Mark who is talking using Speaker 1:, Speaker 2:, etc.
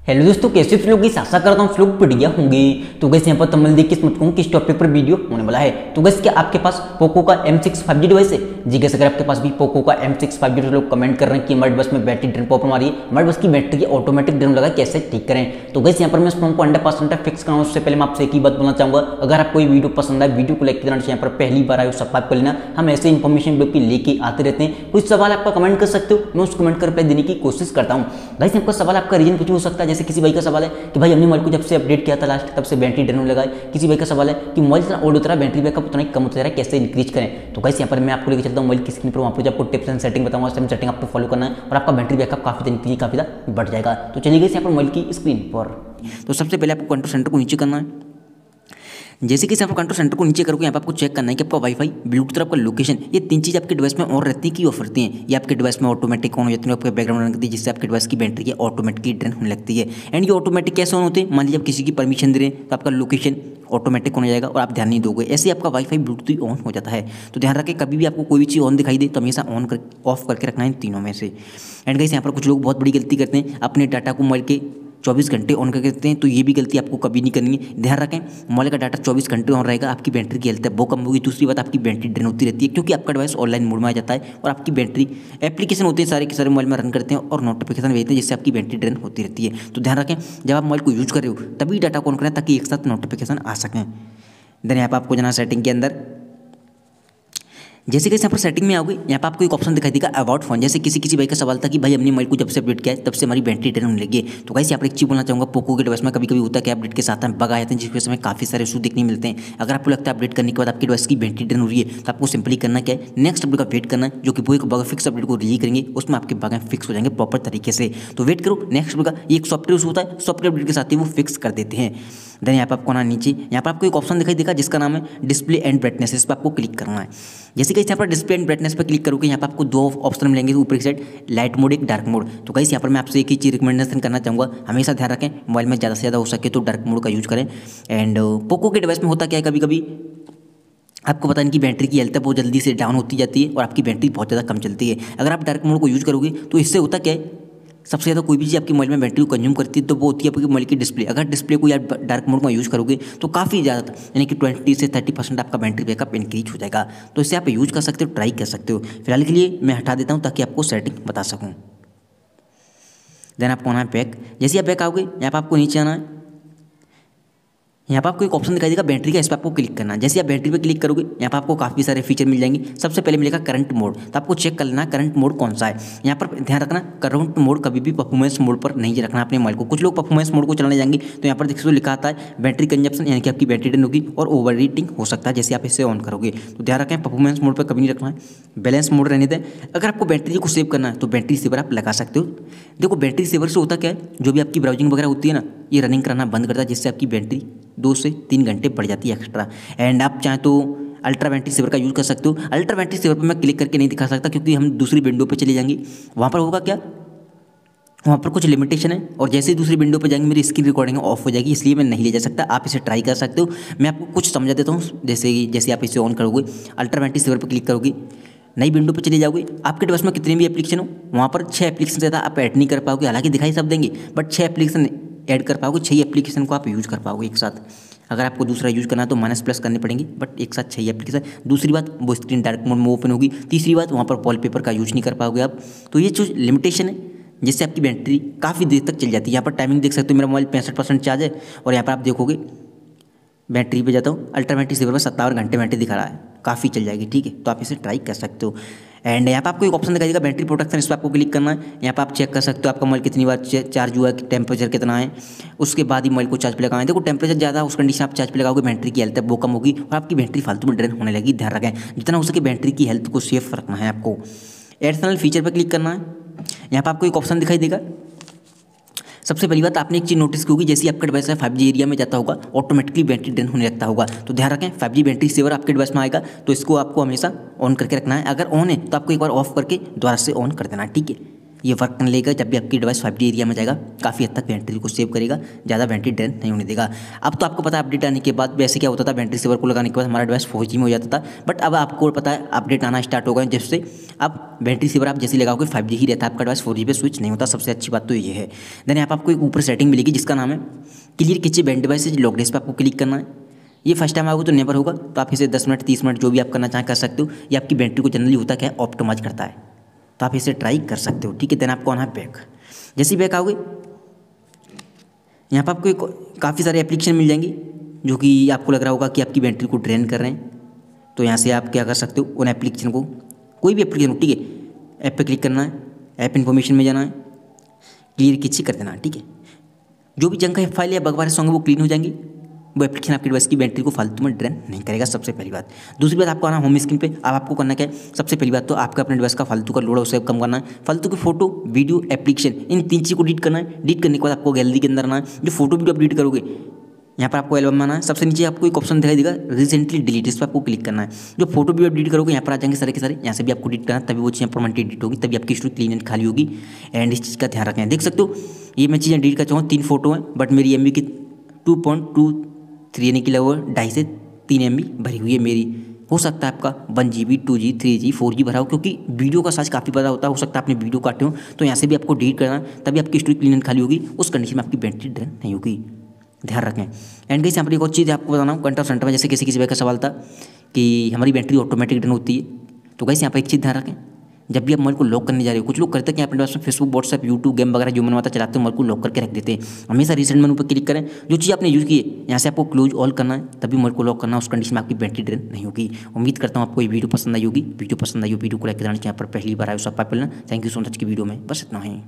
Speaker 1: Hello दोस्तों, कैसे आप लोग? आशा करता हूँ लोग बढ़िया होंगे। तो गैस यहाँ पर तमिल देख के समझ कहूँ किस टॉपिक पर वीडियो होने वाला है। तो गैस क्या आपके पास पोको का M6 5G डिवाइस है? जी गैस, अगर आपके पास भी पोको का M6 5G डिवाइस, लोग कमेंट कर रहे हैं कि हमारे बस में बैटरी ड्रेन प्रॉब्लम आ रही है, हमारे बस की बैटरी की ऑटोमेटिक ड्रेन लगा, कैसे ठीक करें। तो गैस यहाँ पर मैं स्ट्रॉन्ग को 100% फिक्स कराऊँ उससे पहले मैं आपसे एक ही बात बोलना चाहूँगा, अगर आपको ये वीडियो पसंद आए, वीडियो को लाइक करना, यहाँ पर पहली बार आए सब्सक्राइब कर लेना। हम ऐसे इन्फॉर्मेशन वीडियो की लेके आते रहते हैं। कुछ सवाल आपका कमेंट कर सकते हो, मैं उस कमेंट का रिप्लाई देने की कोशिश करता हूँ। गाइस आपका सवाल, आपका रीजन कुछ हो सकता है। जैसे किसी भाई का सवाल है कि भाई हमने मोबाइल को जब से अपडेट किया था लास्ट, तब से बैटरी ड्रेन होने लगा है। किसी भाई का सवाल है कि मोबाइल जितना ओल्ड होता है बैटरी बैकअप उतना ही कम होता है, कैसे इंक्रीज करें। तो गाइस यहाँ पर मैं आपको लेकर चलता हूँ मोबाइल की स्क्रीन पर, वहाँ पर आपको टिप्स एंड सेटिंग बताऊंगा, सेटिंग आपको फॉलो करना है और आपका बैटरी बैकअप काफी दिन के लिए काफी बढ़ जाएगा। तो चलिए गाइस यहाँ पर मोबाइल की स्क्रीन पर, तो सबसे पहले आपको कंट्रोल सेंटर को नीचे करना है। जैसे कि आप कंट्रोल सेंटर को नीचे करोगे, यहाँ पर आपको चेक करना है कि आपका वाईफाई, ब्लूटूथ और आपका लोकेशन, ये तीन चीज़ आपके डिवाइस में ऑन रहती है कि ऑफ रहती हैं। ये आपके डिवाइस में ऑटोमेटिक ऑन हो जाती है, आपके बैकग्राउंड रन करती है, जिससे आपके डिवाइस की बैटरी की ऑटोमेटिकली ड्रेन होने लगती है। एंड ये ऑटोमेटिक कैसे ऑन होते हैं? मान लीजिए आप किसी की परमिशन दे रहे हैं तो आपका लोकेशन ऑटोमेटिक ऑन हो जाएगा और आप ध्यान नहीं दोगे, ऐसे आपका वाईफाई ब्लूटूथ ऑन हो जाता है। तो ध्यान रखें, कभी भी आपको कोई भी चीज़ ऑन दिखाई दे तो हमेशा ऑन कर ऑफ करके रखना है इन तीनों में से। एंड गाइस यहाँ पर कुछ लोग बहुत बड़ी गलती करते हैं, अपने डाटा को मोबाइल के 24 घंटे ऑन करके रखते हैं। तो ये भी गलती आपको कभी नहीं करनी है। ध्यान रखें, मोबाइल का डाटा 24 घंटे ऑन रहेगा, आपकी बैटरी की हेल्थ है वो कम होगी। दूसरी बात, आपकी बैटरी ड्रेन होती रहती है क्योंकि आपका डिवाइस ऑनलाइन मोड में आ जाता है और आपकी बैटरी एप्लीकेशन होते हैं सारे के सारे मोबाइल में रन करते हैं और नोटिफिकेशन भेजते हैं, जिससे आपकी बैटरी ड्रेन होती रहती है। तो ध्यान रखें, जब आप मोबाइल को यूज कर रहे हो तभी डाटा को ऑन करें ताकि एक साथ नोटिफिकेशन आ सकें। देन यहाँ पर आपको जाना सेटिंग के अंदर। जैसे कि यहाँ पर सेटिंग में आओगे, यहाँ पर आपको एक ऑप्शन दिखाई देगा अबाउट फोन। जैसे किसी भाई का सवाल था कि भाई हमने मोबाइल को जब से अपडेट किया है तब से हमारी बैटरी ड्रेन होने लगी है। तो गाइस यहाँ पर एक चीज़ बोलना चाहूँगा, पोको के डिवाइस में कभी कभी होता है कि अपडेट के साथ में बग आ जाते हैं, जिसकी वजह से हमें काफ़ी सारे इशू देखने मिलते हैं। अगर आपको लगता है अपडेट करने के बाद आपकी डिवाइस की बैटरी ड्रेन हो रही है तो आपको सिंपली करना क्या है, नेक्स्ट अपडेट का वेट करना है, जो कि वो एक बग फिक्स अपडेट को रिलीज करेंगे, उसमें आपके बग फिक्स हो जाएंगे प्रॉपर तरीके से। तो वेट करो नेक्स्ट अपडेट का। एक सॉफ्टवेयर होता है, सॉफ्टवेयर अपडेट के साथ ही वो फिक्स कर देते हैं। देन यहाँ पर आपको ना नीचे, यहाँ पर आपको एक ऑप्शन दिखाई देगा जिसका नाम है डिस्प्ले एंड ब्राइटनेस, इस पर आपको क्लिक करना है। जैसे कि यहाँ पर डिस्प्ले एंड ब्राइटनेस पर क्लिक करोगे, यहाँ पर आपको दो ऑप्शन मिलेंगे ऊपर की साइड, लाइट मोड, एक डार्क मोड। तो गाइस यहाँ पर मैं आपसे एक ही चीज़ रिकमेंडेशन करना चाहूँगा, हमेशा ध्यान रखें मोबाइल में ज़्यादा से ज़्यादा हो सके तो डार्क मोड का यूज़ करें। एंड पोको के डिवाइस में होता क्या है, कभी कभी आपको पता नहीं कि बैटरी की हेल्थ है बहुत जल्दी से डाउन होती जाती है और आपकी बैटरी बहुत ज़्यादा कम चलती है। अगर आप डार्क मोड को यूज़ करोगे तो इससे होता क्या है, सबसे ज़्यादा कोई भी चीज़ आपकी मोबाइल में बैटरी को कंज्यूम करती है तो वो होती है आपकी मोबाइल की डिस्प्ले। अगर डिस्प्ले को आप डार्क मोड में यूज़ करोगे तो काफ़ी ज़्यादा, यानी कि 20 से 30% आपका बैटरी बैकअप इंक्रीज हो जाएगा। तो इससे आप यूज़ कर सकते हो, ट्राई कर सकते हो। फिलहाल के लिए मैं हटा देता हूँ ताकि आपको सेटिंग बता सकूँ। देन आपको आना है बैक। जैसे आप बैक आओगे, यहाँ पर आपको नीचे आना है, यहाँ पर आपको एक ऑप्शन दिखाई देगा बैटरी का, इस पर आपको क्लिक करना है। जैसे आप बैटरी पे क्लिक करोगे, यहाँ पर आपको काफ़ी सारे फीचर मिल जाएंगे। सबसे पहले मिलेगा करंट मोड, तो आपको चेक कर लेना करंट मोड कौन सा है। यहाँ पर ध्यान रखना, करंट मोड कभी भी परफॉर्मेंस मोड पर नहीं रखना अपने मोबाइल को। कुछ लोग परफॉर्मेंस मोड को चलाने जाएंगे तो यहाँ पर देखिए लिखा आता है बैटरी कंजप्शन, यानी कि आपकी बैटरी ड्रेन होगी और ओवर हीटिंग हो सकता है जैसे आप इसे ऑन करोगे। तो ध्यान रखें, परफॉर्मेंस मोड पर कभी नहीं रखना है, बैलेंस मोड रहने दें। अगर आपको बैटरी को सेव करना है तो बैटरी सेवर आप लगा सकते हो। देखो बैटरी सेवर से होता क्या है, जो भी आपकी ब्राउजिंग वगैरह होती है ना, ये रनिंग करना बंद करता है, जिससे आपकी बैटरी 2 से 3 घंटे बढ़ जाती है एक्स्ट्रा। एंड आप चाहें तो अल्ट्रा बैटरी सेवर का यूज़ कर सकते हो। अल्ट्रा बैटरी सेवर पर मैं क्लिक करके नहीं दिखा सकता क्योंकि हम दूसरी विंडो पे चले जाएंगे, वहाँ पर होगा क्या, वहाँ पर कुछ लिमिटेशन है और जैसे ही दूसरी विंडो पे जाएंगे मेरी स्क्रीन रिकॉर्डिंग ऑफ हो जाएगी, इसलिए मैं नहीं ले जा सकता। आप इसे ट्राई कर सकते हो, मैं आपको कुछ समझा देता हूँ। जैसे आप इसे ऑन करोगे, अल्ट्रा बैटरी सेवर पर क्लिक करोगे, नई विंडो पे चले जाओगे, आपके डिवाइस में कितने भी एप्लीकेशन हो वहाँ पर 6 एप्लीकेशन ज़्यादा आप ऐड नहीं कर पाओगे। हालांकि दिखाई सब देंगे बट 6 एप्लीकेशन ऐड कर पाओगे, 6 एप्लीकेशन को आप यूज़ कर पाओगे एक साथ। अगर आपको दूसरा यूज़ करना है तो माइनस+ करने पड़ेंगे, बट एक साथ 6 एप्लीकेशन। दूसरी बात, वो स्क्रीन डार्क मोड में ओपन होगी। तीसरी बात, वहाँ पर वॉलपेपर का यूज़ नहीं कर पाओगे आप। तो ये जो लिमिटेशन है जिससे आपकी बैटरी काफ़ी देर तक चल जाती है। यहाँ पर टाइमिंग देख सकते हो, मेरा मोबाइल 65% चार्ज है और यहाँ पर आप देखोगे बैटरी पे जाता हूँ, अल्ट्रा बैटरी सेवर में 57 घंटे बैटरी दिखा रहा है, काफ़ी चल जाएगी। ठीक है, तो आप इसे ट्राई कर सकते हो। एंड यहाँ पर आपको एक ऑप्शन दिखाई देगा बैटरी प्रोटेक्शन, इस पर आपको क्लिक करना है। यहाँ पर आप चेक कर सकते हो आपका मोबाइल कितनी बार चार्ज हुआ है, टेम्परेचर कितना है, उसके बाद ही मोबाइल को चार्ज पे लगाएं। देखो टेम्परेचर ज़्यादा उस कंडीशन आप चार्ज पे लगाओगे, बैटरी की हेल्थ है वो कम होगी और आपकी बैटरी फालतू में ड्रेन होने लगी। ध्यान रखें, जितना हो सके बैटरी की हेल्थ को सेफ रखना है आपको। एडिशनल फीचर पर क्लिक करना है। यहाँ पर आपको एक ऑप्शन दिखाई देगा। सबसे पहली बात, आपने एक चीज़ नोटिस की होगी, जैसे आपका डिवाइस 5G एरिया में जाता होगा ऑटोमेटिकली बैटरी ड्रेन होने लगता होगा। तो ध्यान रखें, 5G बैटरी सेवर आपके डिवाइस में आएगा तो इसको आपको हमेशा ऑन करके रखना है। अगर ऑन है तो आपको एक बार ऑफ करके दोबारा से ऑन कर देना है। ठीक है, ये वर्क करने लगेगा जब भी आपकी डिवाइस 5G एरिया में जाएगा, काफ़ी हद तक बैटरी को सेव करेगा, ज़्यादा बैटरी ड्रेन नहीं होने देगा। अब तो आपको पता है अपडेट आने के बाद वैसे क्या होता था, बैटरी सेवर को लगाने के बाद हमारा डिवाइस 4G में हो जाता था, बट अब आपको पता है अपडेट आना स्टार्ट होगा जिससे अब बैटरी सेवर आप जैसे लगाओगे 5G ही रहता है, आपका डिवाइस 4G पे स्विच नहीं होता। सबसे अच्छी बात तो ये है। देन यहाँ पर आपको एक ऊपर सेटिंग मिलेगी जिसका नाम है क्लियर किचे बैंड डिवाइसेज लॉक डेस्क पे आपको क्लिक करना है। ये फर्स्ट टाइम आओगे तो नेवर होगा, तो आप इसे 10 मिनट 30 मिनट जो भी आप करना चाहें कर सकते हो। ये आपकी बैटरी को जनरली होता क्या है ऑप्टिमाइज करता है, तो आप इसे ट्राई कर सकते हो, ठीक है। देन आपको आना है बैक। जैसे ही बैक आओगे यहाँ पर आपको काफ़ी सारे एप्लीकेशन मिल जाएंगी जो कि आपको लग रहा होगा कि आपकी बैटरी को ड्रेन कर रहे हैं, तो यहाँ से आप क्या कर सकते हो, उन एप्लीकेशन को, कोई भी एप्लीकेशन हो, ठीक है, ऐप पे क्लिक करना है, ऐप इन्फॉर्मेशन में जाना है, क्लियर किसी कर देना है, ठीक है। जो भी जंक फाइल या बग सॉन्ग वो क्लीन हो जाएंगी। वो एप्लीकेशन आपकी डिवाइस की बैटरी को फालतू में ड्रेन नहीं करेगा, सबसे पहली बात। दूसरी बात, आपको आना होम स्क्रीन पे। अब आपको करना क्या है, सबसे पहली बात तो आपका अपने डिवाइस का फालतू का लोड है उसे कम करना है। फालतू की फोटो वीडियो एप्लीकेशन इन 3 चीज़ को डिलीट करना है। डिलीट करने के बाद आपको गैलरी के अंदर आना है। जो फोटो वीडियो आप डिलीट करोगे यहाँ पर आपको एल्बम में आना है। सबसे नीचे आपको एक ऑप्शन दिखाई देगा रिसेंटली डिलीट, इस पर आपको क्लिक करना है। जो फोटो वीडियो डिलीट करोगे यहाँ पर आ जाएंगे सारे के सारे, यहाँ से भी आपको डिलीट करना है, तभी वो चीज़ें परमानेंटली डिलीट होगी, तभी आपकी स्टोरेज क्लीन एंड खाली होगी। एंड इस चीज़ का ध्यान रखें। देख सकते हो ये मैं चीज़ें डिलीट कर चाहूँ, 3 फोटो हैं, बट मेरी MB की 2.23 यानी कि लगभग 2.5 से 3 MB भरी हुई है मेरी। हो सकता है आपका 1 GB 2 GB 3 GB 4 GB भरा हो, क्योंकि वीडियो का साइज काफ़ी बड़ा होता है। हो सकता है आपने वीडियो काटे हो, तो यहाँ से भी आपको डिलीट करना, तभी आपकी स्टोरेज क्लीन एंड खाली होगी। उस कंडीशन में आपकी बैटरी ड्रेन नहीं होगी, ध्यान रखें। एंड गाइस यहाँ पर एक और चीज़ आपको बताना हूँ, कंट्रोल सेंटर में जैसे किसी भाई का सवाल था कि हमारी बैटरी ऑटोमेटिक ड्रेन होती है, तो गाइस यहाँ पर एक चीज़ ध्यान रखें, जब भी आप मोबाइल को लॉक करने जा रहे हो, कुछ लोग करते हैं कि अपने पास में फेसबुक व्हाट्सएप यूट्यूब गेम वगैरह जो मन आता चलाते हैं, मोबाइल को लॉक करके रख देते हैं। हमेशा रिसेंट मेनू पर क्लिक करें, जो चीज़ आपने यूज़ की है यहाँ से आपको क्लोज ऑल करना है, तभी मोबाइल को लॉक करना है। उस कंडीशन में आपकी बैटरी ड्रेन नहीं होगी। उम्मीद करता हूँ आपको ये वीडियो पसंद आई होगी। वीडियो पसंद आई हो वीडियो को लाइक करना चाहिए, यहाँ पर पहली बार आए सब pipe. Thank you so much की वीडियो में बस इतना ही।